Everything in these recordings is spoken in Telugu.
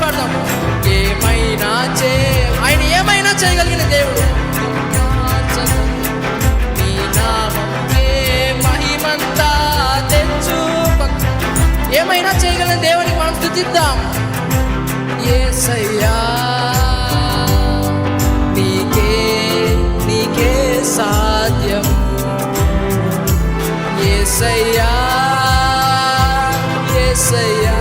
పాడదాం. ఏమైనా ఆయన ఏమైనా చేయగలిగిన దేవుడు. నీ నామముకే మహిమంతా తెచ్చు. ఏమైనా చేయగలిగిన దేవునికి మనం స్తుతిద్దాం. యేసయ్యా నీకే సాధ్యం. యేసయ్యా యేసయ్యా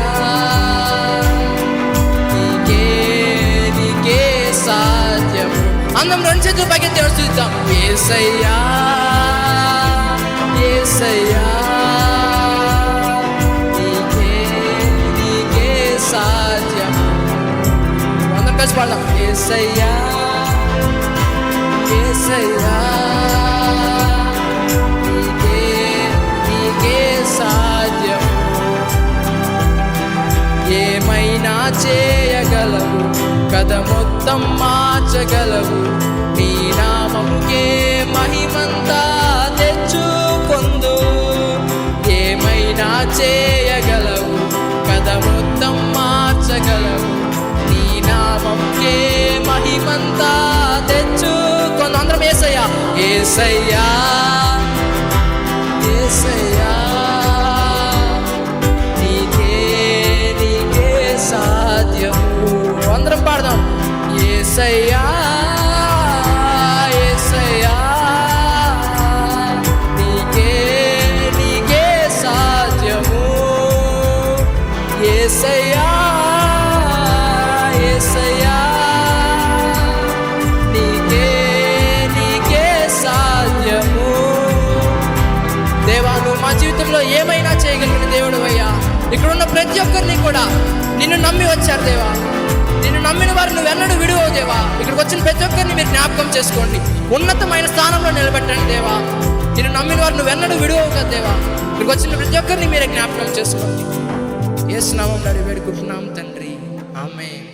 నీకే సాధ్యం. అందరం రెండు చేతులు పైకి దేవుడు చూద్దాం. యేసయ్యా యేసయ్యా నీకే సాధ్యం. అందరం కలిసి పాడదాం. యేసయ్యా యేసయ్యా నీకే సాధ్యం. ఏమైనా చేయగలవు, కథ మొత్తం మార్చగలవు. నీ నామముకే మహిమంతా తెచ్చుకొందు. ఏమైనా చేయగలవు, కథ మొత్తం మార్చగలవు. నీ నామముకే మహిమంతా తెచ్చుకొందు. అందరం యేసయ్యా యేసయ్యా యేసయ్యా నీకే సాధ్యము. అందరం పాడదాం. యేసయ్యా యేసయ్యా నీకే సాధ్యము. యేసయ్యా యేసయ్యా నీకే సాధ్యము. దేవా నువ్వు మా జీవితంలో ఏమైనా చేయగలిగిన దేవుడు అయ్యా. ఇక్కడున్న ప్రతి ఒక్కరిని కూడా నిన్ను నమ్మి వచ్చారు దేవా. నిన్ను నమ్మిన వారు నువ్వు ఎన్నడూ విడువవు దేవా. ఇక్కడికి వచ్చిన ప్రతి ఒక్కరిని మీరు జ్ఞాపకం చేసుకోండి, ఉన్నతమైన స్థానంలో నిలబెట్టండి దేవా. నిన్ను నమ్మిన వారు నువ్వు ఎన్నడూ విడువవు కదా దేవా. ఇక్కడికి వచ్చిన ప్రతి ఒక్కరిని మీరే జ్ఞాపకం చేసుకోండి. యేసు నామములో వేడుకుంటున్నాం తండ్రి, ఆమేన్.